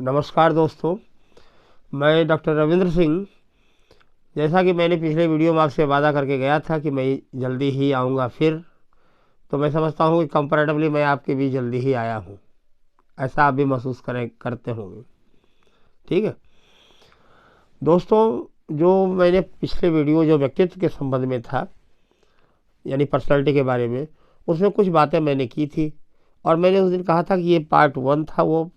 नमस्कार दोस्तों, मैं डॉक्टर रविंद्र सिंह। जैसा कि मैंने पिछले वीडियो में आपसे वादा करके गया था कि मैं जल्दी ही आऊँगा फिर, तो मैं समझता हूँ कि कंपैरेटिवली मैं आपके बीच जल्दी ही आया हूँ। ऐसा आप भी महसूस करते होंगे। ठीक है दोस्तों, जो मैंने पिछले वीडियो जो व्यक्तित्व के संबंध में था, यानी पर्सनैलिटी के बारे में, उसमें कुछ बातें मैंने की थी और मैंने उस दिन कहा था कि ये पार्ट 1 था वो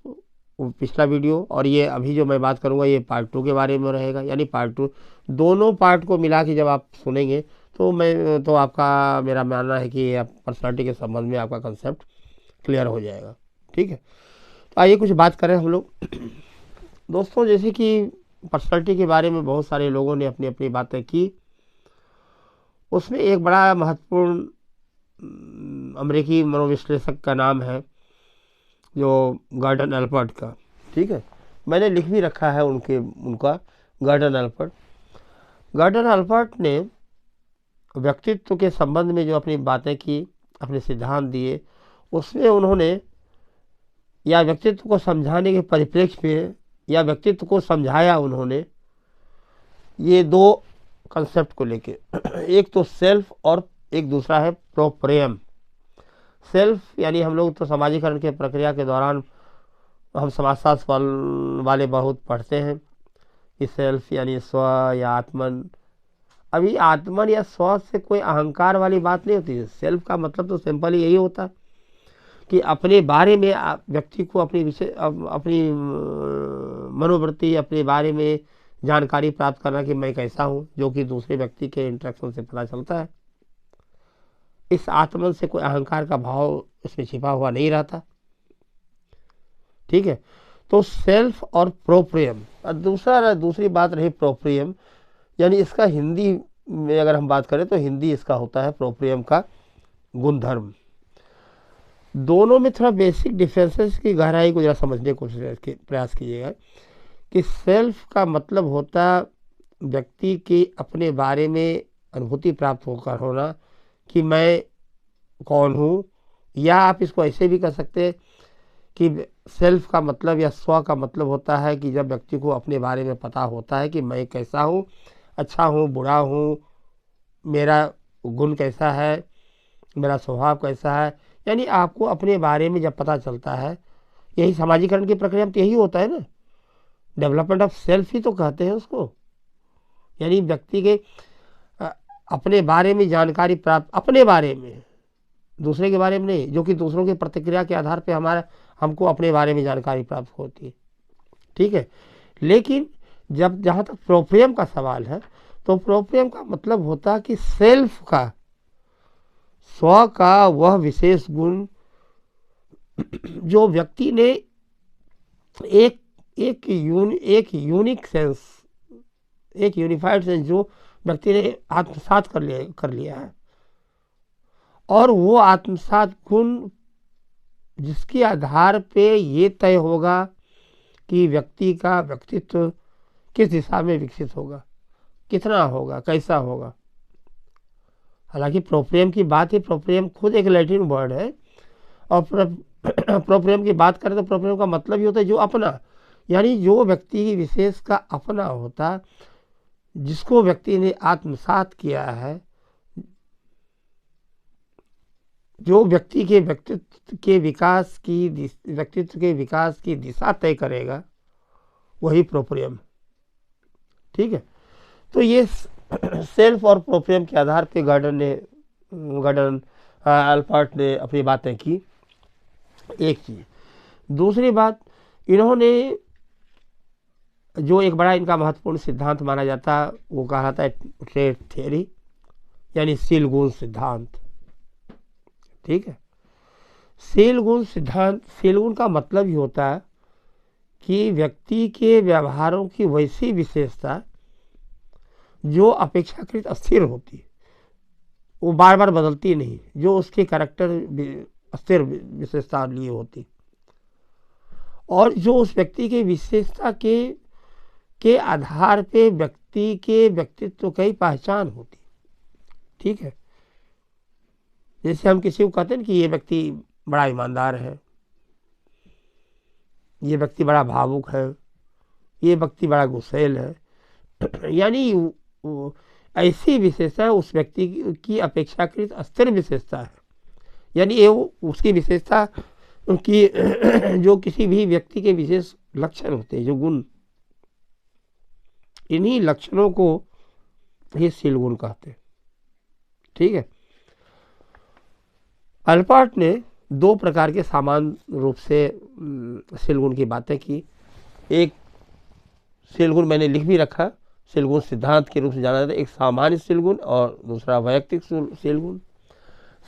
पिछला वीडियो, और ये अभी जो मैं बात करूँगा ये पार्ट 2 के बारे में रहेगा। यानी पार्ट 2, दोनों पार्ट को मिला के जब आप सुनेंगे तो आपका, मेरा मानना है कि आप पर्सनालिटी के संबंध में आपका कंसेप्ट क्लियर हो जाएगा। ठीक है, तो आइए कुछ बात करें हम लोग। दोस्तों, जैसे कि पर्सनालिटी के बारे में बहुत सारे लोगों ने अपनी अपनी बातें की। उसमें एक बड़ा महत्वपूर्ण अमेरिकी मनोविश्लेषक का नाम है, जो गॉर्डन एल्पर्ट का। ठीक है, मैंने लिख भी रखा है उनका गॉर्डन एल्पर्ट। गॉर्डन एल्पर्ट ने व्यक्तित्व के संबंध में जो अपनी बातें की, अपने सिद्धांत दिए, उसमें उन्होंने, या व्यक्तित्व को समझाने के परिप्रेक्ष्य में, या व्यक्तित्व को समझाया उन्होंने ये दो कंसेप्ट को लेके। एक तो सेल्फ और एक दूसरा है प्रोप्रियम। सेल्फ यानी हम लोग तो समाजीकरण के प्रक्रिया के दौरान हम समाजशास्त्र वाले बहुत पढ़ते हैं कि सेल्फ यानी स्व या आत्मन। अभी आत्मन या स्व से कोई अहंकार वाली बात नहीं होती है। सेल्फ का मतलब तो सिंपल यही होता है कि अपने बारे में व्यक्ति को अपनी मनोवृत्ति, अपने बारे में जानकारी प्राप्त करना कि मैं कैसा हूँ, जो कि दूसरे व्यक्ति के इंटरेक्शन से पता चलता है। इस आत्मन से कोई अहंकार का भाव इसमें छिपा हुआ नहीं रहता। ठीक है, तो सेल्फ और प्रोप्रियम। दूसरी बात रही प्रोप्रियम, यानी इसका हिंदी में अगर हम बात करें तो हिंदी इसका होता है प्रोप्रियम का गुणधर्म। दोनों में थोड़ा बेसिक डिफरेंसेस की गहराई को जरा समझने को प्रयास कीजिएगा कि सेल्फ का मतलब होता व्यक्ति के अपने बारे में अनुभूति प्राप्त होकर होना कि मैं कौन हूँ, या आप इसको ऐसे भी कर सकते हैं कि सेल्फ का मतलब या स्व का मतलब होता है कि जब व्यक्ति को अपने बारे में पता होता है कि मैं कैसा हूँ, अच्छा हूँ, बुरा हूँ, मेरा गुण कैसा है, मेरा स्वभाव कैसा है। यानी आपको अपने बारे में जब पता चलता है, यही सामाजिकरण की प्रक्रिया में तो यही होता है ना, डेवलपमेंट ऑफ सेल्फ ही तो कहते हैं उसको। यानी व्यक्ति के अपने बारे में जानकारी प्राप्त, अपने बारे में, दूसरे के बारे में नहीं, जो कि दूसरों की प्रतिक्रिया के आधार पे हमको अपने बारे में जानकारी प्राप्त होती है। ठीक है, लेकिन जब जहाँ तक प्रोप्रियम का सवाल है, तो प्रोप्रियम का मतलब होता है कि सेल्फ का, स्व का वह विशेष गुण जो व्यक्ति ने एक एक यूनिक सेंस, एक यूनिफाइड सेंस जो व्यक्ति ने आत्मसात कर लिया है, और वो आत्मसात गुण जिसके आधार पे ये तय होगा कि व्यक्ति का व्यक्तित्व किस दिशा में विकसित होगा, कितना होगा, कैसा होगा। हालांकि प्रोप्रियम की बात ही, प्रोप्रियम खुद एक लैटिन वर्ड है, और प्रोप्रियम की बात करें तो प्रोप्रियम का मतलब ही होता है जो अपना, यानी जो व्यक्ति विशेष का अपना होता, जिसको व्यक्ति ने आत्मसात किया है, जो व्यक्ति के व्यक्तित्व के विकास की दिशा तय करेगा, वही प्रोप्रियम। ठीक है, तो ये सेल्फ और प्रोप्रियम के आधार पे गॉर्डन एल्पर्ट ने अपनी बातें की। एक चीज, दूसरी बात, इन्होंने जो एक बड़ा इनका महत्वपूर्ण सिद्धांत माना जाता है वो कहा जाता है ट्रेट थियरी, यानी शील गुण सिद्धांत। ठीक है, शील गुण सिद्धांत, शील गुण का मतलब ही होता है कि व्यक्ति के व्यवहारों की वैसी विशेषता जो अपेक्षाकृत अस्थिर होती है, वो बार बार बदलती नहीं, जो उसके कैरेक्टर स्थिर विशेषता लिए होती, और जो उस व्यक्ति के विशेषता के आधार पे व्यक्ति के व्यक्तित्व की पहचान होती। ठीक है, जैसे हम किसी को कहते हैं कि ये व्यक्ति बड़ा ईमानदार है, ये व्यक्ति बड़ा भावुक है, ये व्यक्ति बड़ा गुस्सैल है। यानी ऐसी विशेषता उस व्यक्ति की अपेक्षाकृत अस्थिर विशेषता है। यानी ये उसकी विशेषता कि जो किसी भी व्यक्ति के विशेष लक्षण होते हैं, जो गुण, इन्हीं लक्षणों को ही शील गुण कहते हैं। ठीक है। अल्पर्ट ने दो प्रकार के सामान्य रूप से शील गुण की बातें की। एक शील गुण मैंने लिख भी रखा, शील गुण सिद्धांत के रूप से जाना जाता है। एक सामान्य शील गुण और दूसरा वैयक्तिक शील गुण।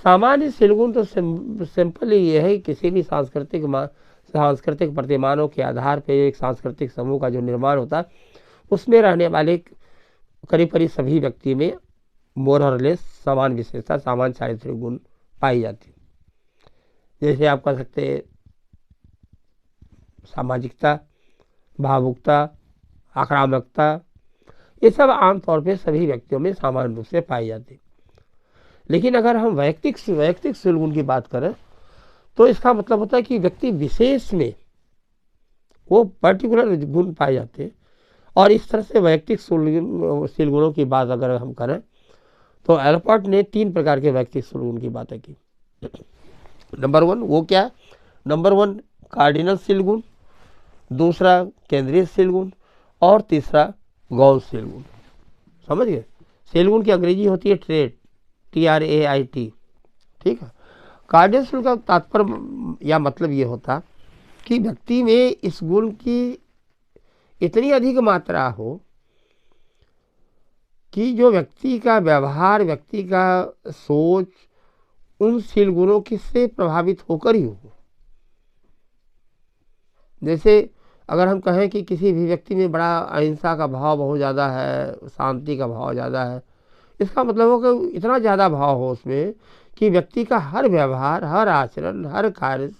सामान्य शील गुण तो सिंपल ही ये है, किसी भी सांस्कृतिक प्रतिमानों के आधार पर एक सांस्कृतिक समूह का जो निर्माण होता है, उसमें रहने वाले करीब करीब सभी व्यक्ति में मोर और लेस समान विशेषता, सामान्य चारित्रिक गुण पाई जाती। जैसे आप कह सकते हैं सामाजिकता, भावुकता, आक्रामकता, ये सब आमतौर पे सभी व्यक्तियों में सामान्य रूप से पाई जाती। लेकिन अगर हम वैयक्तिक शील गुण की बात करें तो इसका मतलब होता है कि व्यक्ति विशेष में वो पर्टिकुलर गुण पाए जाते हैं। और इस तरह से वैयक्तिक शील गुणों की बात अगर हम करें तो अल्पर्ट ने 3 प्रकार के वैयक्तिक शील गुण की बातें की। नंबर 1 वो क्या? नंबर 1 कार्डिनल शील गुण, दूसरा केंद्रीय शील गुण और तीसरा गौण शील गुण। समझ गए? शील गुण की अंग्रेजी होती है ट्रेट, TRAIT। ठीक है। कार्डिनल शील का तात्पर्य या मतलब ये होता कि व्यक्ति में इस गुण की इतनी अधिक मात्रा हो कि जो व्यक्ति का व्यवहार, व्यक्ति का सोच उन शील गुणों से प्रभावित होकर ही हो। जैसे अगर हम कहें कि किसी भी व्यक्ति में बड़ा अहिंसा का भाव बहुत ज़्यादा है, शांति का भाव ज़्यादा है, इसका मतलब हो कि इतना ज़्यादा भाव हो उसमें कि व्यक्ति का हर व्यवहार, हर आचरण, हर कार्य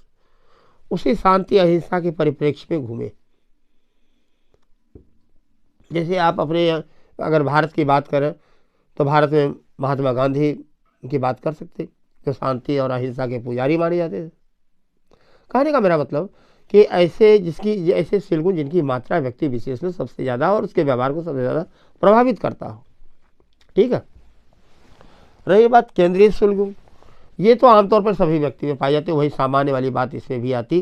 उसी शांति अहिंसा के परिप्रेक्ष्य में घूमे। जैसे आप अपने अगर भारत की बात करें तो भारत में महात्मा गांधी की बात कर सकते, जो शांति और अहिंसा के पुजारी माने जाते थे। कहने का मेरा मतलब कि ऐसे शील गुण जिनकी मात्रा व्यक्ति विशेष में सबसे ज़्यादा और उसके व्यवहार को सबसे ज़्यादा प्रभावित करता हो। ठीक है। रही बात केंद्रीय शील गुण, ये तो आमतौर पर सभी व्यक्ति में पाए जाते। वही सामान्य वाली बात इसमें भी आती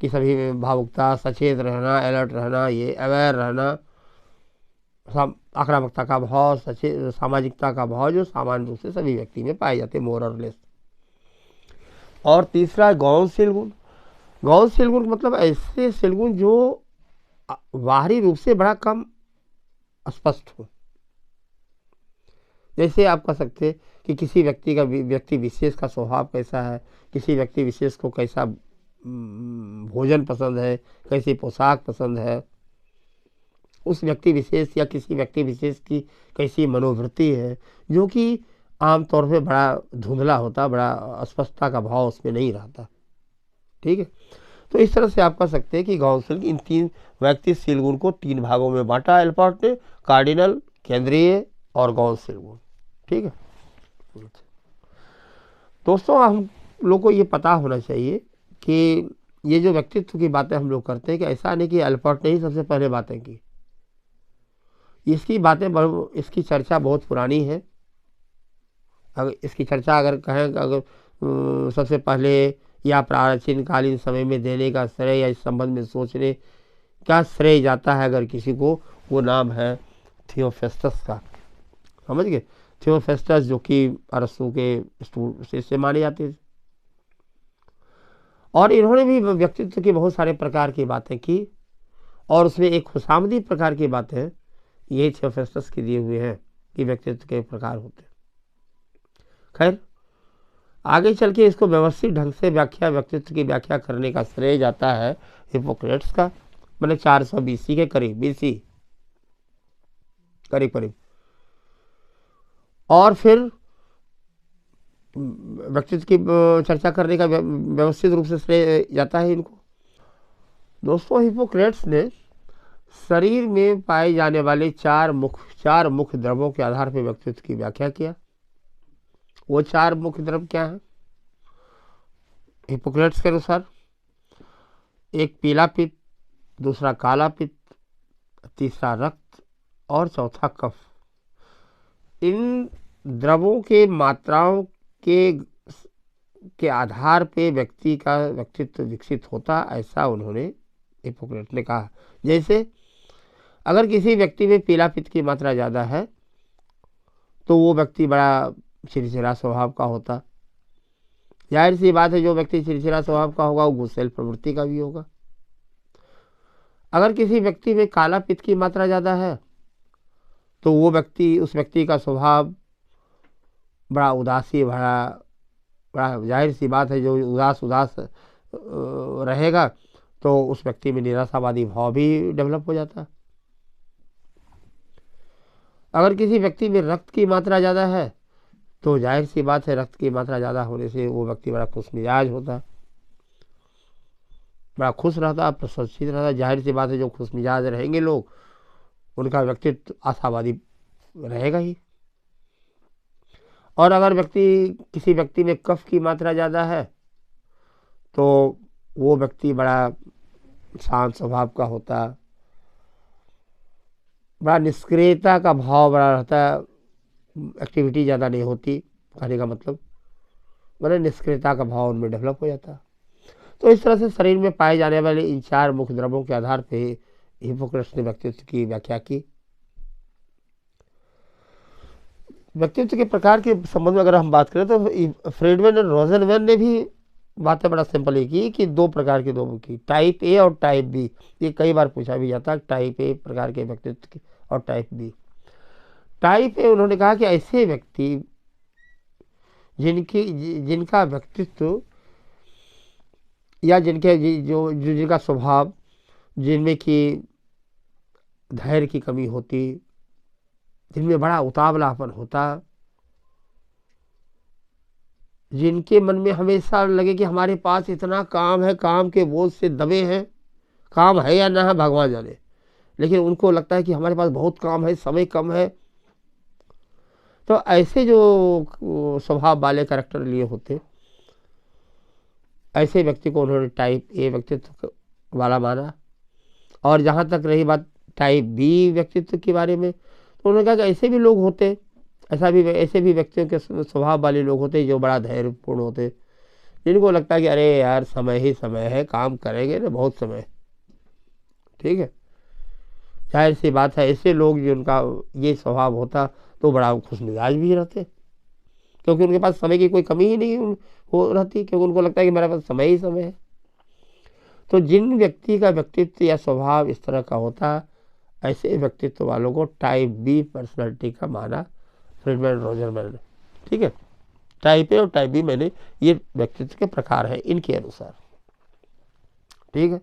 कि सभी में भावुकता, सचेत रहना, अलर्ट रहना, ये अवेयर रहना, आक्रामकता का भाव, सामाजिकता का भाव, जो सामान्य रूप से सभी व्यक्ति में पाए जाते मोर और लेस। और तीसरा गौण शील गुण। गौण शील गुण मतलब ऐसे शील गुण जो बाहरी रूप से बड़ा कम स्पष्ट हो। जैसे आप कह सकते कि किसी व्यक्ति विशेष का स्वभाव कैसा है, किसी व्यक्ति विशेष को कैसा भोजन पसंद है, कैसी पोशाक पसंद है, उस व्यक्ति विशेष या किसी व्यक्ति विशेष की कैसी मनोवृत्ति है, जो कि आमतौर पे बड़ा धुंधला होता, बड़ा स्पष्टता का भाव उसमें नहीं रहता। ठीक है। तो इस तरह से आप कह सकते हैं कि गौण शील इन 3 व्यक्ति शील गुण को 3 भागों में बांटा अल्पर्ट ने, कार्डिनल, केंद्रीय और गौण शील गुण। ठीक है दोस्तों, हम लोग को ये पता होना चाहिए कि ये जो व्यक्तित्व की बातें हम लोग करते हैं कि ऐसा नहीं कि अल्पर्ट ने ही सबसे पहले बातें की। इसकी चर्चा बहुत पुरानी है। अगर इसकी चर्चा अगर कहें अगर सबसे पहले या प्राचीन कालीन समय में देने का श्रेय या इस संबंध में सोचने का श्रेय जाता है अगर किसी को, वो नाम है थियोफेस्टस का। समझ गए? थियोफेस्टस जो कि अरस्तु के शिष्य माने जाते थे, और इन्होंने भी व्यक्तित्व के बहुत सारे प्रकार की बातें की, और उसमें एक खुशामदी प्रकार की बातें ये थियोफेस्टस के दिए हुए हैं कि व्यक्तित्व के प्रकार होते हैं। खैर, आगे चल के इसको व्यवस्थित ढंग से व्यक्तित्व की व्याख्या करने का श्रेय जाता है हिप्पोक्रेट्स का, मतलब 400 BC के करीब, करीब। और फिर व्यक्तित्व की चर्चा करने का व्यवस्थित रूप से श्रेय जाता है इनको। दोस्तों, हिप्पोक्रेट्स ने शरीर में पाए जाने वाले 4 मुख्य द्रव्यों के आधार पर व्यक्तित्व की व्याख्या किया। वो 4 मुख्य द्रव्य क्या हैं हिप्पोक्रेट्स के अनुसार? एक पीला पित्त, दूसरा काला पित्त, तीसरा रक्त और चौथा कफ। इन द्रवों के मात्राओं के के आधार पे व्यक्ति का व्यक्तित्व विकसित होता, ऐसा उन्होंने हिप्पोक्रेट्स ने कहा। जैसे अगर किसी व्यक्ति में पीला पित्त की मात्रा ज़्यादा है तो वो व्यक्ति बड़ा चिड़चिड़ा स्वभाव का होता। जाहिर सी बात है, जो व्यक्ति चिड़चिड़ा स्वभाव का होगा वो गुस्सैल प्रवृत्ति का भी होगा। अगर किसी व्यक्ति में काला पित्त की मात्रा ज़्यादा है तो वो व्यक्ति, उस व्यक्ति का स्वभाव बड़ा उदासी भरा, बड़ा जाहिर सी बात है, जो उदास रहेगा तो उस व्यक्ति में निराशावादी भाव भी डेवलप हो जाता है। अगर किसी व्यक्ति में रक्त की मात्रा ज़्यादा है तो जाहिर सी बात है, रक्त की मात्रा ज़्यादा होने से वो व्यक्ति बड़ा खुश मिजाज होता, बड़ा खुश रहता, प्रसन्नचित रहता। जाहिर सी बात है, जो खुश मिजाज रहेंगे लोग, उनका व्यक्तित्व आशावादी रहेगा ही। और अगर किसी व्यक्ति में कफ की मात्रा ज़्यादा है तो वो व्यक्ति बड़ा शांत स्वभाव का होता, बड़ा निष्क्रियता का भाव बड़ा रहता, एक्टिविटी ज़्यादा नहीं होती, कहने का मतलब निष्क्रियता का भाव उनमें डेवलप हो जाता। तो इस तरह से शरीर में पाए जाने वाले इन 4 मुख्य द्रव्यों के आधार पर हिप्पोक्रेट्स ने व्यक्तित्व की व्याख्या की। व्यक्तित्व के प्रकार के संबंध में अगर हम बात करें तो फ्रीडमैन और रोज़नबर्ग ने भी बातें बड़ा सिंपल ही की कि 2 प्रकार के लोगों की, टाइप ए और टाइप बी। ये कई बार पूछा भी जाता है, टाइप ए प्रकार के व्यक्तित्व की और टाइप बी। टाइप ए, उन्होंने कहा कि ऐसे व्यक्ति जिनका व्यक्तित्व या जिनका स्वभाव, जिनमें कि धैर्य की कमी होती, जिनमें बड़ा उतावलापन होता, जिनके मन में हमेशा लगे कि हमारे पास इतना काम है, काम के बोझ से दबे हैं, काम है या ना है भगवान जाने, लेकिन उनको लगता है कि हमारे पास बहुत काम है, समय कम है। तो ऐसे जो स्वभाव वाले कैरेक्टर लिए होते, ऐसे व्यक्ति को उन्होंने टाइप ए व्यक्तित्व वाला माना। और जहाँ तक रही बात टाइप बी व्यक्तित्व के बारे में, तो उन्होंने कहा कि ऐसे भी लोग होते, ऐसे भी व्यक्तियों के स्वभाव वाले लोग होते जो बड़ा धैर्यपूर्ण होते, जिनको लगता है कि अरे यार समय ही समय है, काम करेंगे ना, बहुत समय, ठीक है। जाहिर सी बात है, ऐसे लोग जिनका ये स्वभाव होता तो बड़ा खुश मिजाज भी रहते, क्योंकि उनके पास समय की कोई कमी ही नहीं हो रहती, क्योंकि उनको लगता है कि मेरे पास समय ही समय है। तो जिन व्यक्ति का व्यक्तित्व या स्वभाव इस तरह का होता, ऐसे व्यक्तित्व वालों को टाइप बी पर्सनैलिटी का माना फ्रीडमैन रोज़नबर्ग ने, ठीक है। टाइप ए और टाइप बी मैंने ये व्यक्तित्व के प्रकार हैं इनके अनुसार, ठीक है।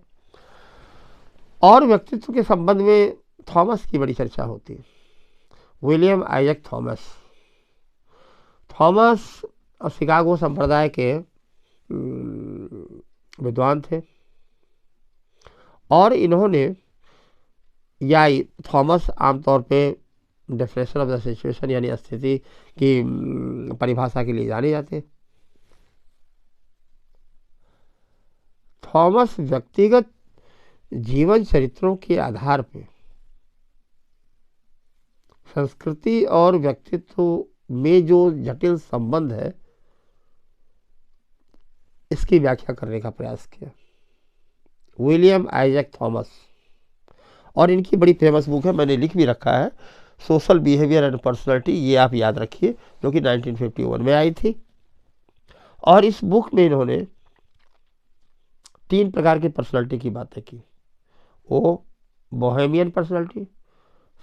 और व्यक्तित्व के संबंध में थॉमस की बड़ी चर्चा होती है। विलियम आइजैक थॉमस शिकागो संप्रदाय के विद्वान थे, और इन्होंने या थॉमस आमतौर पे डेफिनेशन ऑफ द सिचुएशन यानी स्थिति की परिभाषा के लिए जाने जाते। थॉमस व्यक्तिगत जीवन चरित्रों के आधार पर संस्कृति और व्यक्तित्व में जो जटिल संबंध है, इसकी व्याख्या करने का प्रयास किया। विलियम आइजैक थॉमस, और इनकी बड़ी फेमस बुक है, मैंने लिख भी रखा है, सोशल बिहेवियर एंड पर्सनैलिटी, ये आप याद रखिए, जो कि 1951 में आई थी। और इस बुक में इन्होंने 3 प्रकार की पर्सनैलिटी की बातें की। वो बोहेमियन पर्सनैलिटी,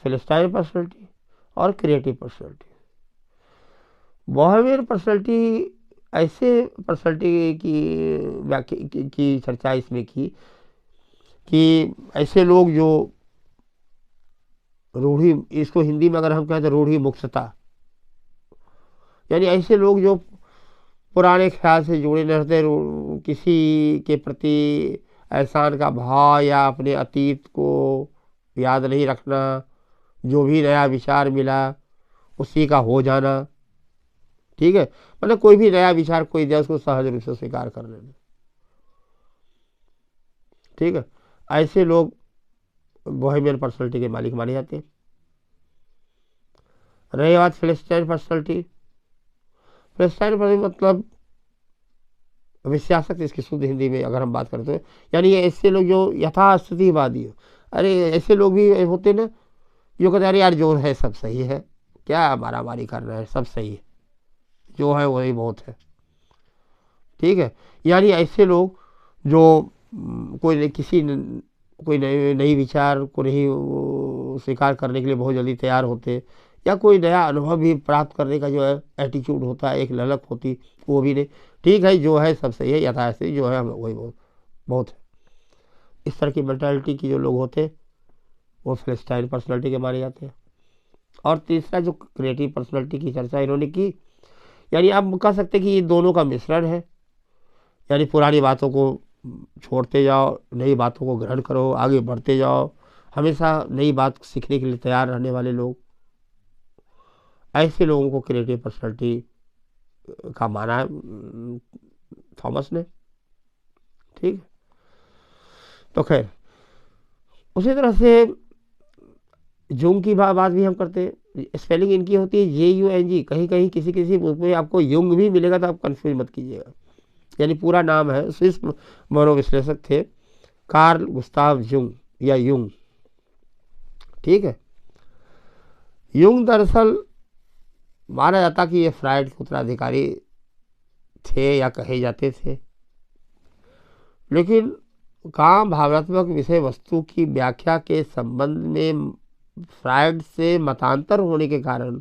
फिलिस्टाइन पर्सनैलिटी और क्रिएटिव पर्सनैलिटी। बोहेमियन पर्सनैलिटी, ऐसे पर्सनैलिटी की व्याख्या की चर्चा इसमें की कि ऐसे लोग जो रूढ़ी, इसको हिंदी में अगर हम कहें तो रूढ़ी मुक्तता, यानी ऐसे लोग जो पुराने ख्याल से जुड़े नहीं रहते, किसी के प्रति एहसान का भाव या अपने अतीत को याद नहीं रखना, जो भी नया विचार मिला उसी का हो जाना, ठीक है। मतलब कोई भी नया विचार कोई दिया उसको सहज रूप से स्वीकार कर लेना, ठीक है, ऐसे लोग बोहेमियन पर्सनैलिटी के मालिक माने जाते हैं। रही बात फिलिस्टाइन पर्सनैलिटी, फिलिस्टाइन पर्सनैलिटी मतलब विश्वासक, इसकी शुद्ध हिंदी में अगर हम बात करते हैं, यानी ये ऐसे लोग जो यथास्थितिवादी हो। अरे ऐसे लोग भी होते ना जो कहते हैं अरे यार जो है सब सही है, क्या मारामारी करना है, सब सही है, जो है वही बहुत है। ठीक है, यानी ऐसे लोग जो कोई नई विचार को नहीं स्वीकार करने के लिए बहुत जल्दी तैयार होते, या कोई नया अनुभव भी प्राप्त करने का जो है एटीट्यूड होता है, एक ललक होती, वो भी नहीं। ठीक है, जो है सब सही है, यथास्थिति जो है वही बहुत बहुत है। इस तरह की मेंटालिटी की जो लोग होते वो फिलिस्टाइन पर्सनैलिटी के माने जाते हैं। और तीसरा जो क्रिएटिव पर्सनैलिटी की चर्चा इन्होंने की, यानी आप कह सकते हैं कि ये दोनों का मिश्रण है। यानी पुरानी बातों को छोड़ते जाओ, नई बातों को ग्रहण करो, आगे बढ़ते जाओ, हमेशा नई बात सीखने के लिए तैयार रहने वाले लोग, ऐसे लोगों को क्रिएटिव पर्सनैलिटी का माना है थॉमस ने। ठीक, तो खैर उसी तरह से जुंग की बात भी हम करते हैं। स्पेलिंग इनकी होती है JUNG, कहीं कहीं किसी किसी बुक में आपको युंग भी मिलेगा, तो आप कंफ्यूज मत कीजिएगा। यानी पूरा नाम है, स्विस मनोविश्लेषक थे कार्ल गुस्ताव जुंग या युंग। ठीक है, युंग दरअसल माना जाता कि ये फ्राइड के उत्तराधिकारी थे या कहे जाते थे, लेकिन काम भावनात्मक विषय वस्तु की व्याख्या के संबंध में फ्राइड से मतांतर होने के कारण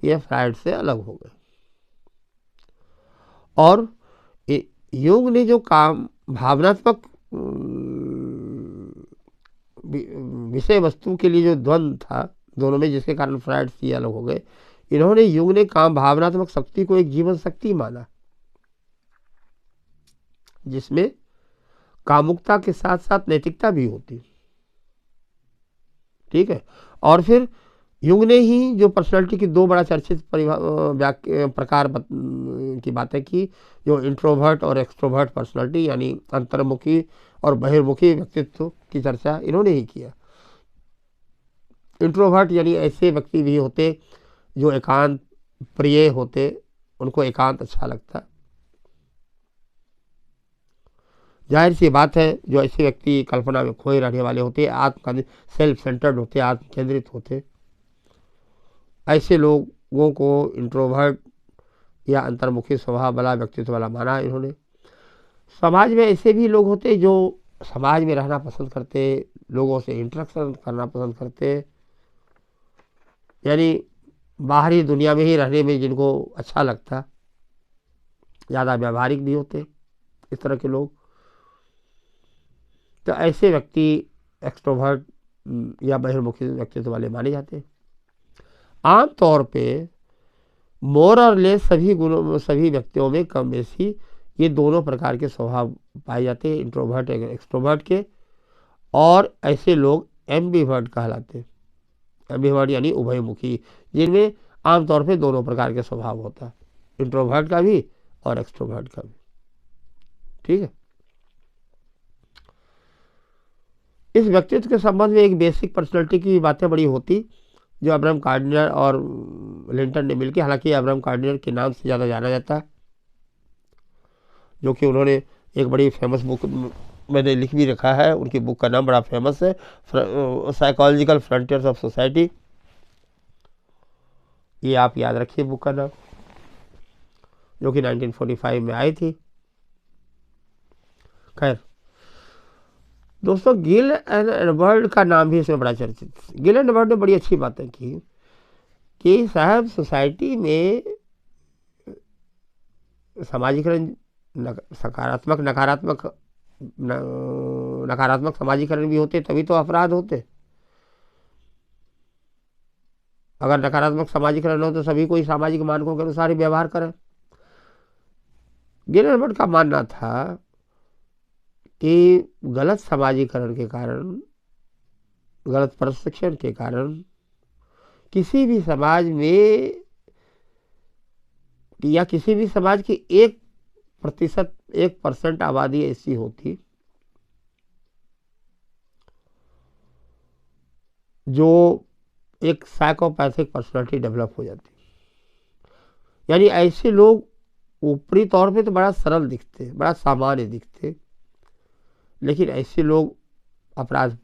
ये फ्राइड से अलग हो गए। और युंग ने जो काम भावनात्मक विषय वस्तु के लिए जो द्वंद्व था दोनों में, जिसके कारण फ्राइड से अलग हो गए, इन्होंने युंग ने काम भावनात्मक शक्ति को एक जीवन शक्ति माना, जिसमें कामुकता के साथ साथ नैतिकता भी होती। ठीक है, और फिर युंग ने ही जो पर्सनालिटी की दो बड़ा चर्चित प्रकार की बातें की, जो इंट्रोवर्ट और एक्सट्रोवर्ट पर्सनालिटी, यानी अंतर्मुखी और बहिर्मुखी व्यक्तित्व की चर्चा इन्होंने ही किया। इंट्रोवर्ट यानी ऐसे व्यक्ति भी होते जो एकांत प्रिय होते, उनको एकांत अच्छा लगता। जाहिर सी बात है, जो ऐसे व्यक्ति कल्पना में खोए रहने वाले होते, सेल्फ सेंटर्ड होते, आत्म केंद्रित होते, ऐसे लोगों को इंट्रोवर्ट या अंतर्मुखी स्वभाव वाला व्यक्तित्व वाला माना इन्होंने। समाज में ऐसे भी लोग होते जो समाज में रहना पसंद करते, लोगों से इंटरेक्शन करना पसंद करते, यानी बाहरी दुनिया में ही रहने में जिनको अच्छा लगता, ज़्यादा व्यावहारिक भी होते इस तरह के लोग। तो ऐसे व्यक्ति एक्सट्रोवर्ट या बहिर्मुखी व्यक्तित्व वाले माने जाते हैं। आमतौर पे मोर और लेस सभी व्यक्तियों में कम बेसी ये दोनों प्रकार के स्वभाव पाए जाते हैं, इंट्रोवर्ट एक्सट्रोवर्ट के। और ऐसे लोग एम्बिवर्ट कहलाते हैं। एम्बिवर्ट यानी उभयमुखी, जिनमें आमतौर पे दोनों प्रकार के स्वभाव होता है, इंट्रोवर्ट का भी और एक्सट्रोवर्ट का भी। ठीक है, इस व्यक्तित्व के संबंध में एक बेसिक पर्सनालिटी की बातें बड़ी होती, जो अब्राहम कार्डिनर और लिंटन ने मिलकर, हालांकि अब्राहम कार्डिनर के नाम से ज़्यादा जाना जाता है, जो कि उन्होंने एक बड़ी फेमस बुक मैंने लिख भी रखा है, उनकी बुक का नाम बड़ा फेमस है, साइकोलॉजिकल फ्रंटियर्स ऑफ सोसाइटी। ये आप याद रखिए बुक का नाम, जो कि 1945 में आई थी। खैर दोस्तों, गिल एंड एडवर्ड का नाम भी इसमें बड़ा चर्चित। गिल एंड एडवर्ड ने बड़ी अच्छी बातें की कि साहब सोसाइटी में सामाजिकरण सकारात्मक नकारात्मक सामाजिकरण भी होते, तभी तो अपराध होते। अगर नकारात्मक सामाजिकरण हो तो सभी कोई सामाजिक मानकों के अनुसार ही व्यवहार करें। गिल एंड एडवर्ड का मानना था कि गलत सामाजिकरण के कारण, गलत प्रशिक्षण के कारण किसी भी समाज में या किसी भी समाज की 1% आबादी ऐसी होती जो एक साइकोपैथिक पर्सनालिटी डेवलप हो जाती है। यानी ऐसे लोग ऊपरी तौर पे तो बड़ा सरल दिखते, बड़ा सामान्य दिखते, लेकिन ऐसे लोग अपराध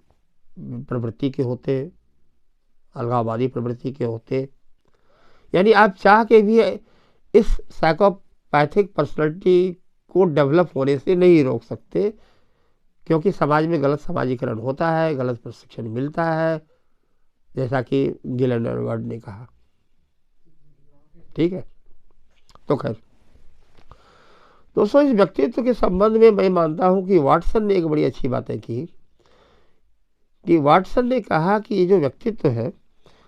प्रवृत्ति के होते, अलगाववादी प्रवृत्ति के होते। यानी आप चाह के भी इस साइकोपैथिक पर्सनालिटी को डेवलप होने से नहीं रोक सकते, क्योंकि समाज में गलत समाजीकरण होता है, गलत प्रशिक्षण मिलता है, जैसा कि गिलेन एडवर्ड ने कहा। ठीक है, तो खैर दोस्तों, इस व्यक्तित्व के संबंध में मैं मानता हूं कि वाटसन ने एक बड़ी अच्छी बातें की, कि वाटसन ने कहा कि ये जो व्यक्तित्व है,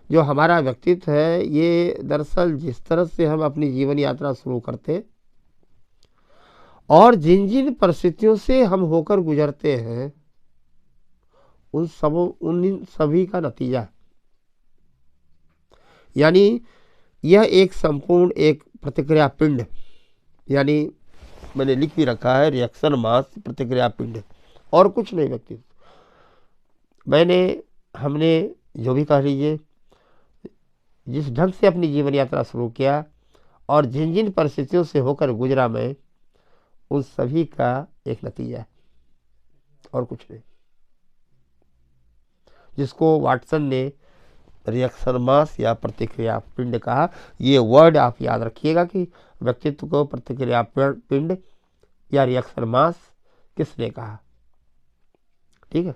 जो हमारा व्यक्तित्व है, ये दरअसल जिस तरह से हम अपनी जीवन यात्रा शुरू करते और जिन जिन परिस्थितियों से हम होकर गुजरते हैं, उन सभी का नतीजा है। यानी यह एक संपूर्ण एक प्रतिक्रिया पिंड, यानी मैंने लिख भी रखा है रिएक्शन मास प्रतिक्रिया पिंड, और कुछ नहीं व्यक्तित्व। हमने जो भी कह लीजिए, जिस ढंग से अपनी जीवन यात्रा शुरू किया और जिन जिन परिस्थितियों से होकर गुजरा मैं, उन सभी का एक नतीजा है और कुछ नहीं। जिसको वाटसन ने रिएक्शन मास या प्रतिक्रिया पिंड कहा। ये वर्ड आप याद रखिएगा कि व्यक्तित्व को प्रतिक्रिया पिंड या रिएक्शन मास किसने कहा। ठीक है,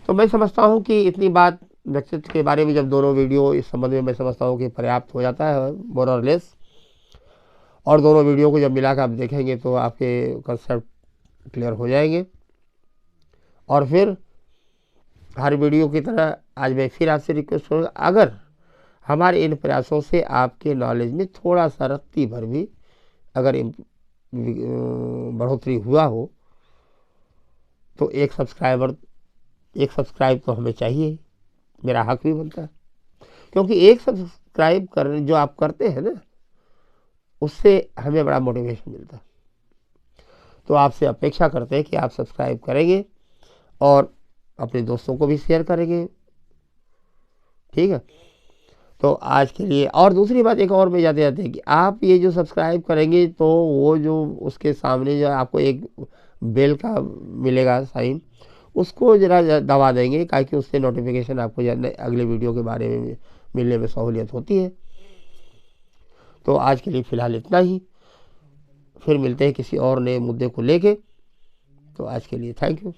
तो मैं समझता हूं कि इतनी बात व्यक्तित्व के बारे में, जब दोनों वीडियो इस संबंध में, मैं समझता हूं कि पर्याप्त हो जाता है, मोर और लेस। और दोनों वीडियो को जब मिलाकर आप देखेंगे तो आपके कंसेप्ट क्लियर हो जाएंगे। और फिर हर वीडियो की तरह आज मैं फिर आपसे रिक्वेस्ट करूँगा, अगर हमारे इन प्रयासों से आपके नॉलेज में थोड़ा सा रत्ती भर भी अगर बढ़ोतरी हुआ हो, तो एक सब्सक्राइब तो हमें चाहिए, मेरा हक भी बनता है। क्योंकि एक सब्सक्राइब करने जो आप करते हैं ना, उससे हमें बड़ा मोटिवेशन मिलता है। तो आपसे अपेक्षा करते हैं कि आप सब्सक्राइब करेंगे और अपने दोस्तों को भी शेयर करेंगे। ठीक है, तो आज के लिए, और दूसरी बात एक और मैं जाते जाते हैं कि आप ये जो सब्सक्राइब करेंगे, तो वो जो उसके सामने जो आपको एक बेल का मिलेगा साइन, उसको जरा दबा देंगे, ताकि उससे नोटिफिकेशन आपको अगले वीडियो के बारे में मिलने में सहूलियत होती है। तो आज के लिए फ़िलहाल इतना ही, फिर मिलते हैं किसी और नए मुद्दे को लेके। तो आज के लिए थैंक यू।